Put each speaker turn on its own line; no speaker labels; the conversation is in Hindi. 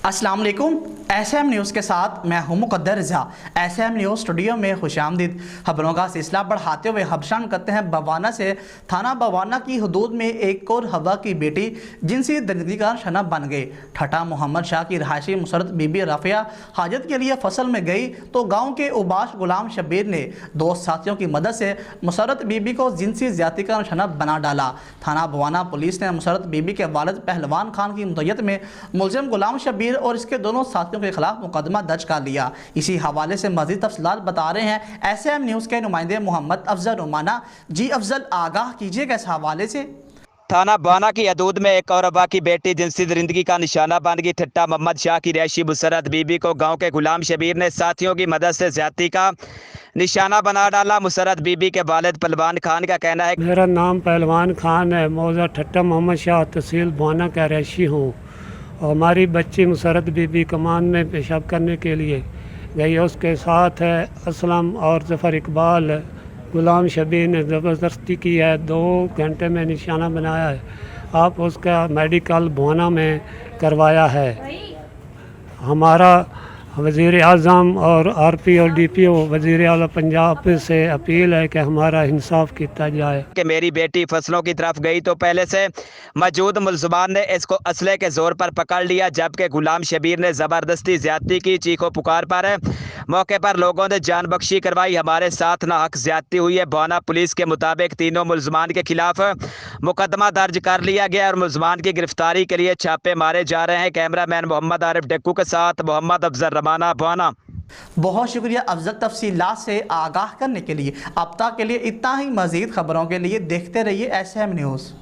अस्सलाम वालेकुम। SM न्यूज़ के साथ मैं हूं मुक़द्दर रज़ा। SM न्यूज़ स्टूडियो में खुशामदीद। खबरों का सिलसिला बढ़ाते हुए खबरान करते हैं बवाना से। थाना बवाना की हदूद में एक और हवा की बेटी जिनसी दरिंदगी का निशाना बन गई। ठटा मोहम्मद शाह की रहायशी मुसरत बीबी रफ़िया हाजत के लिए फसल में गई तो गाँव के उबाश गुलाम शब्बीर ने दोस्त साथियों की मदद से मुसरत बीबी को जिनसी ज़्यादती का निशाना बना डाला। थाना बवाना पुलिस ने मुसरत बीबी के वालिद पहलवान खान की मुद्दत में मुलजिम गुलाम शब्बीर और इसके दोनों साथियों के खिलाफ मुकदमा दर्ज कर लिया। इसी हवाले से मज़ीद तफसीलात बता रहे हैं SM न्यूज़ के नुमाइंदे मोहम्मद अफजल रुमाना। जी अफजल, आगाह कीजिएगा इस हवाले से।
थाना बवाना की हदूद में एक और अबा की बेटी जिनसी दरिंदगी का निशाना बन गई। ठट्टा मोहम्मद शाह की रैशी मुसरत बीबी को गांव के गुलाम शबीर ने साथियों की मदद से ज्यादती का निशाना बना डाला। मुसरत बीबी के वालिद पहलवान खान का कहना है,
मेरा नाम पहलवान खान है, मौजा ठट्टा मोहम्मद शाह तहसील बवाना का रैशी हूँ। और हमारी बच्ची मुसरत बीबी कमान में पेशाब करने के लिए गई। उसके साथ है असलम और ज़फ़र इकबाल। गुलाम शबीर ने ज़बरदस्ती की है, 2 घंटे में निशाना बनाया है। आप उसका मेडिकल बवाना में करवाया है। हमारा वज़ीर आज़म और RP और DPO वज़ीर आला पंजाब से अपील है कि हमारा इंसाफ किया जाए
कि मेरी बेटी फसलों की तरफ गई तो पहले से मौजूद मुलजमान ने इसको असले के जोर पर पकड़ लिया, जबकि गुलाम शबीर ने ज़बरदस्ती ज्यादती की। चीखों पुकार पर मौके पर लोगों ने जान बख्शी करवाई। हमारे साथ नाहक ज्यादती हुई है। बवाना पुलिस के मुताबिक तीनों मुलजमान के खिलाफ मुकदमा दर्ज कर लिया गया और मुलजमान की गिरफ्तारी के लिए छापे मारे जा रहे हैं। कैमरामैन मोहम्मद आरिफ डेक्कू के साथ मोहम्मद अफजल रमाना, बवाना।
बहुत शुक्रिया अफजल, तफसीलात से आगाह करने के लिए। अब तक के लिए इतना ही। मज़ीद खबरों के लिए देखते रहिए SM न्यूज़।